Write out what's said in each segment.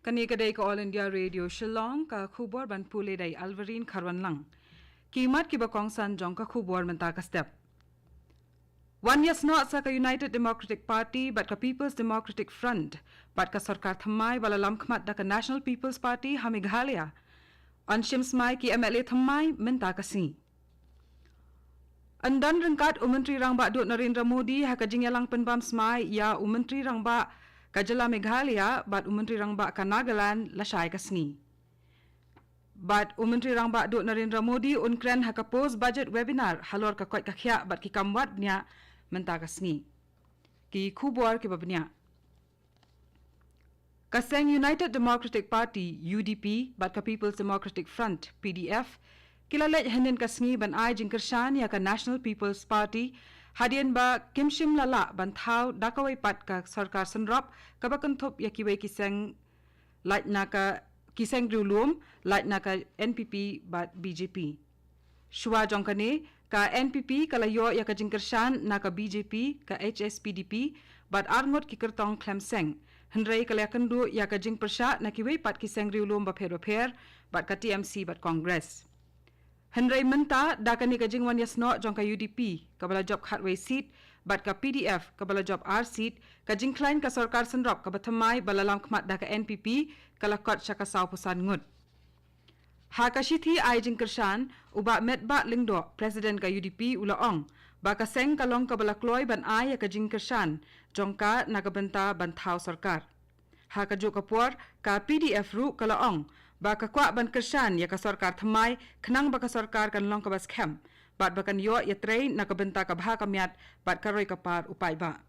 Kani kadai ka All India Radio Shillong ka khubor ban pule dai Alvarin Kharwan lang. Kimat ki bakong san jong ka khubor menta ka step. 1 year not sa ka United Democratic Party but ka People's Democratic Front but ka sarkar thamai bala lam khmat da ka National People's Party ha Meghalaya. On shimsmai ki MLA thamai menta ka si. Andan rengkat Menteri Rangba Dut Narendra Modi ha ka jingyalang penbam smai ya Menteri Rangba Kajala Meghalaya bat Menteri Rangba ka Nagaland lasai ka sni. Bat Menteri Rangba Dut Narendra Modi unkren ha ka post budget webinar halor ka koi ka khya bat ki kamwat nya menta ka sni. Ki khubor ki babnya. Kaseng United Democratic Party UDP bat ka People's Democratic Front PDF kilalej henen ka sni ban ai jingkershan ya ka National People's Party hadian ba kimshim lala ban thau dakawai pat ka sarkar sanrop ka bakan thop ya kiwei kiseng lait na ka kiseng rulum lait na ka NPP bat BJP shwa jongkane ka NPP kalayo ya ka jingkershan na ka BJP ka HSPDP bat arngot ki kertong klemseng henrei kalakandu ya ka jingpersha na kiwei pat kiseng rulum ba pher bat ka TMC bat Congress Henry menta dakani ka jingwan yasno jong ka UDP kabala job khatway seat bat ka PDF kabala job R seat ka jingklain ka sarkar sanrop ka bathamai balalam khmat da ka NPP kala kot saka saw pusan ngut ha ka shithi ai jingkershan uba metba lingdo president ka UDP ulaong ba ka seng kalong kabala kloy ban ai ka jingkershan jong ka nagabenta banthau sarkar ha ka jo kapor ka PDF ru kalaong ba ka kwa ban kersan ya ka sarkar thamai khnang ba ka sarkar kan long ka bas khem bat ba kan yo ya train na ka benta ka bha ka myat bat ka roi ka par upai ba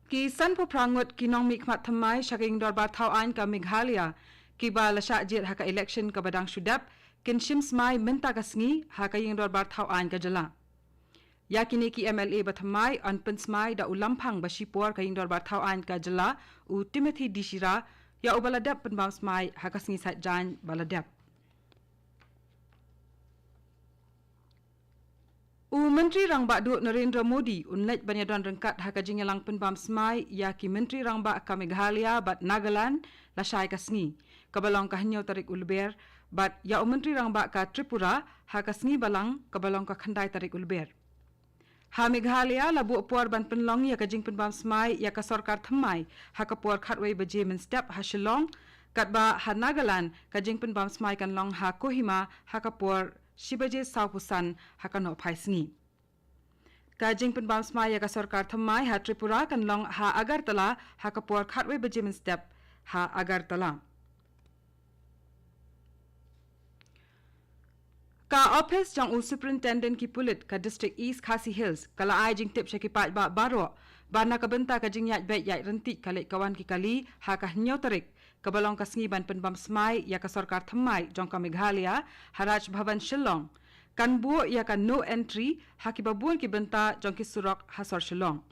ki san po prangot ki nong mi khmat thamai shaking dor ba thau ain ka Meghalaya ki ba la sha jit ha ka election ka badang shudap kin shims mai menta ka sngi ha ka ying dor ba thau ain ka jala yakini ki MLA bathamai an pinsmai da ulampang ba shipor ka ying dor ba thau ain ka jala u Timothy Dishira ya ubaladap penbam smai hakas ngi sat jan baladap Menteri Rangba Dut Narendra Modi unlej banyadon rengkat haka jingyalang penbam smai ya ki Menteri Rangba ka Meghalaya bat Nagaland lasai ka sngi kabalong ka hanyau tarik ulber bat ya Menteri Rangba ka Tripura haka sngi balang kabalong ka khandai tarik ulber ha Meghalaya labu puar ban penlong ya ka jing penbam smai ya ka sarkar thamai ha ka puar khatwei baje min step ha Shillong katba ha Nagaland ka jing penbam smai kan long ha Kohima ha ka puar shibaje saupusan ha ka no phaisni ka jing penbam smai ya ka sarkar thamai ha Tripura kan long ha Agartala ha ka puar khatwei baje min step ha Agartala Ka office jang superintendent ki pulit ka district East Khasi Hills kala ai jing tip shaki pat ba baro bana ka benta ka jing yat bet yat renti kale kawan ki kali ha ka nyau tarik ka balong ka sngi ban penbam smai ya ka sarkar thamai jong ka Meghalaya Haraj Bhavan Shillong kan bu ya ka no entry ha ki babun ki benta jong ki surok hasor Shillong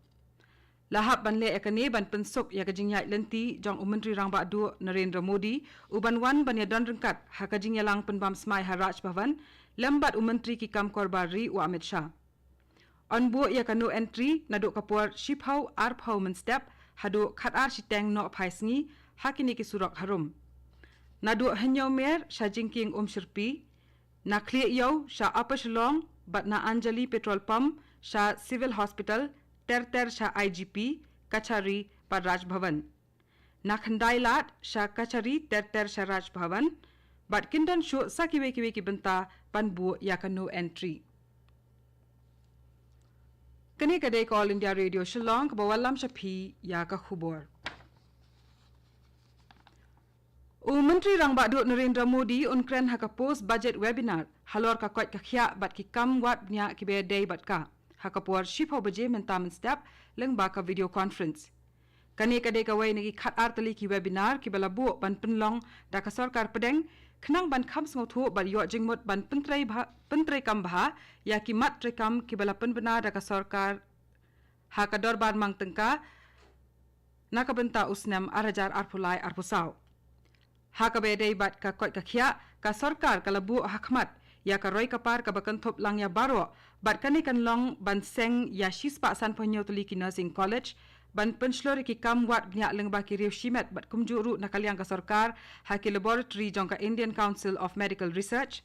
lahap ban le ekane ban pensuk ya ka jing yat lenti jong Menteri Rangba Dut Narendra Modi uban wan ban ya don rengkat ha ka jing yalang penbam smai Haraj Bhavan lambat Menteri ki kam korbari u Amit Shah on bu ya ka no entry na do kapor shiphau arphau men step hadu khatar siteng no phaisngi hakini ki surok harum na do hanyau mer sha jingking shirpi na khle yo sha Upper Shillong bat na Anjali petrol pump sha civil hospital ter sha IGP Kachari par Raj Bhavan na khandai lat sha Kachari ter sha Raj Bhavan bat kindan shu sa kiwe ki benta panbu ya ka no entry kani kadai All India Radio Shillong ka bawalam shapi ya ka khubor Menteri Rangba Dut Narendra Modi unkren ha ka post budget webinar halor ka kwat ka khya bat ki kam wat nya ki be day bat ka hakapor shipho baje mentamen step leng ba ka video conference kani kadai ka wai ngi khat artali ki webinar ki bala bu ban penlong da ka sarkar pedeng khnang ban kham sngo thu bar yo jingmot ban pentrai kam bha ya ki mat tre kam ki bala penbena da ka sarkar ha ka dorbar mang tengka na ka benta usnam arajar arpulai arpusau ha ka be dei bat ka kot ka khya ka sarkar kalabu hakmat ya ka roi kapar ka bakan thop lang ya baro bat kani kan long ban seng ya shispa san ponyo tuli ki nursing college ban penslori ki kam wat bnya lengba ki riu shimet bat kumjuru nakaliang ka sarkar ha ki laboratory jong ka Indian Council of Medical Research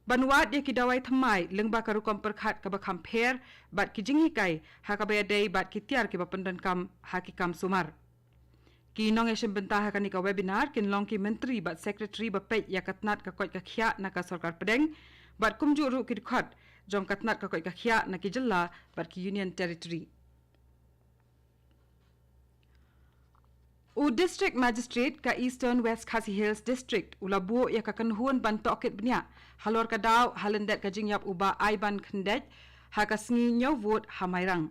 ban wat ye ki dawai thamai lengba ka rukom perkhat ka ba compare bat ki jingi kai ha ka ba dei bat ki tiar ki ba pendan kam ha ki kam sumar ki nong esem bentah ha ka ni ka webinar kin long ki menteri bat secretary ba pet ya katnat ka koi ka khia na ka sarkar pedeng bat kumjuru ki khat jong katnat ka koi ka khia na ki jilla bat ki union territory U District Magistrate ka Eastern West Khasi Hills District ulabu ya ka kanhuan ban tokit bnya halor ka daw halendet ka jingyap uba aiban khendet ha ka sngi nyaw vote hamairang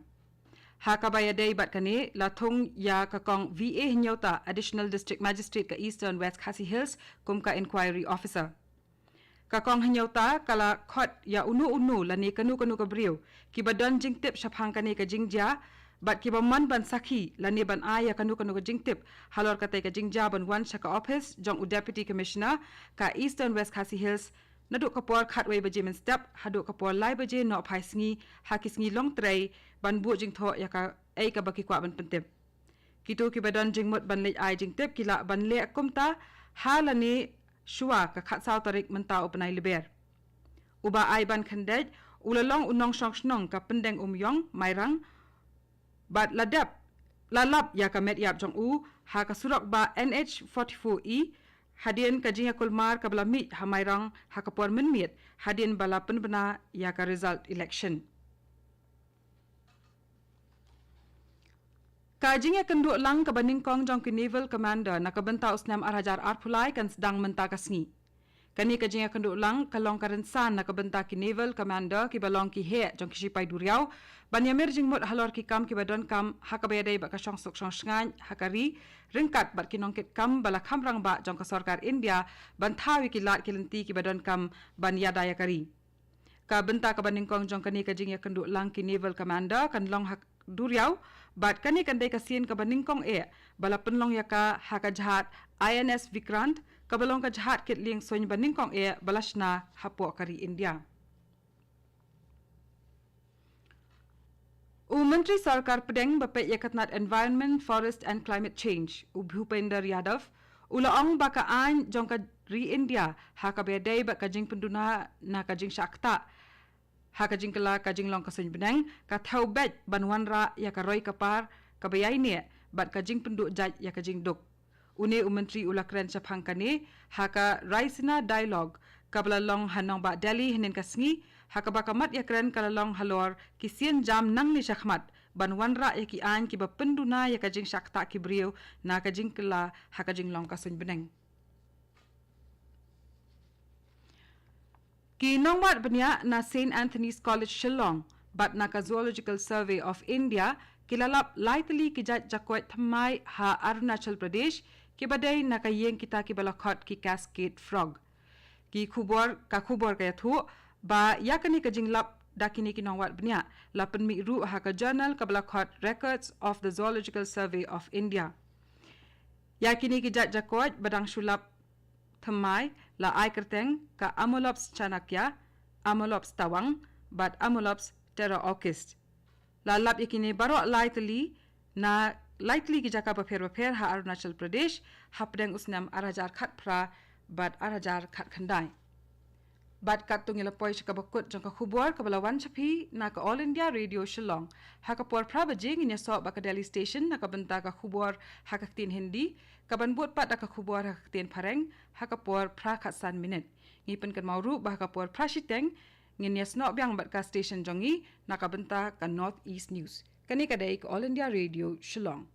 ha ka bayadei bat kane lathong ya ka kong VA nyauta Additional District Magistrate ka Eastern West Khasi Hills kum ka inquiry officer ka kong nyauta kala khot ya unu lani kanu ka briu ki badan jingtip shaphang kane ka jingja bat ki man ban sakhi lani ban aya kanu ka jingtip halor ka tai ka jingja ban wan shaka office jong u deputy commissioner ka Eastern West Khasi Hills nadu ka por khatwei baje men step hadu ka por lai baje no phai sngi ha ki sngi long trei ban bu jing tho ya ka ei ka baki kwa ban pentep kitu ki badan jingmot ban le ai jingtip kila ban le kumta halani shua ka khat saw tarik menta upnai liber uba ai ban khandej ulalong unong shong ka pendeng yong mairang bat lalap ya ka met yap jong u ha ka surok ba NH44E hadien ka jinga kulmar ka bala mit hamairang ha ka por minmiet hadien bala penbena ya ka result election ka jinga kendu lang ka baningkong jong ki naval commander na ka benta usnam arhajar arphulai kan sedang menta ka sngi kani ka jinga kendu lang kalong ka rensan na ka benta ki naval commander ki balong ki he jong ki sipai duriau Banyamir jingmut halor ki kam ki badon kam hakabedai ba ka shong sok shong shngan hakari ringkat bat ki nongkit kam bala khamrang ba jong ka sarkar India ban thawi ki lat ki lenti ki badon kam ban yadaya kari ka benta ka baningkong jong kani ka jingya kendu lang ki naval commander kan long hak duriau bat kani kan dai ka sien ka baningkong bala penlong ya ka haka jahat INS Vikrant ka balong ka jahat kit ling soin baningkong balashna hapo kari India Menteri Sarkar Pedeng Bapet Yakatnat Environment, Forest and Climate Change, Bhupender Yadav, ulaong baka an jongka ri India, haka bedai baka jing penduna na kajing syakta, haka jing kala kajing long kasun beneng, ka thau bet banwanra ya ka roi kapar, kabayai ne, bat kajing penduk jaj ya kajing duk. Une Menteri Ulakren Chaphang kane, haka raisina dialogue, kabla long hanong ba Delhi hinin kasngi, haka bakamat ya keren kalalong halor kisien jam nang ni shakhmat banwan ra ya ki an ki bapenduna ya kajing shakta ki brio na kajing kala haka jing long kasun beneng ki nongwat benya na St Anthony's College Shillong bat na ka Zoological Survey of India kilalap lightly ki jat jakwet thamai ha Arunachal Pradesh ki badai na ka yeng kita ki balakhot ki cascade frog ki khubor ka thu ba yakani ka jinglap dakini kinongwat bnya lapen mi ru ha ka journal ka balakhot records of the Zoological Survey of India yakini ki jat jakot badang shulap thamai la ai kerteng ka Amolops chanakya Amolops tawang bat Amolops terraorchis la lap yakini baro lightly ki jaka bafer ha Arunachal Pradesh hapdeng usnam arajar khatpra bat arajar khat khandai Bat katung ilapoi shakabakut jangka khubor kabalawan chapi na ka All India Radio Shillong. Haka por prabajing inya so baka Delhi Station na kabanta ka khubor haka tin Hindi. Kabanbut pat ka khubor haka tin Pareng haka por prakhatsan minute. Ngipen kan mauru bahaka por prashiteng nginya snok biang bat ka station jongi na kabanta ka North East News. Kani kadai ka All India Radio Shillong.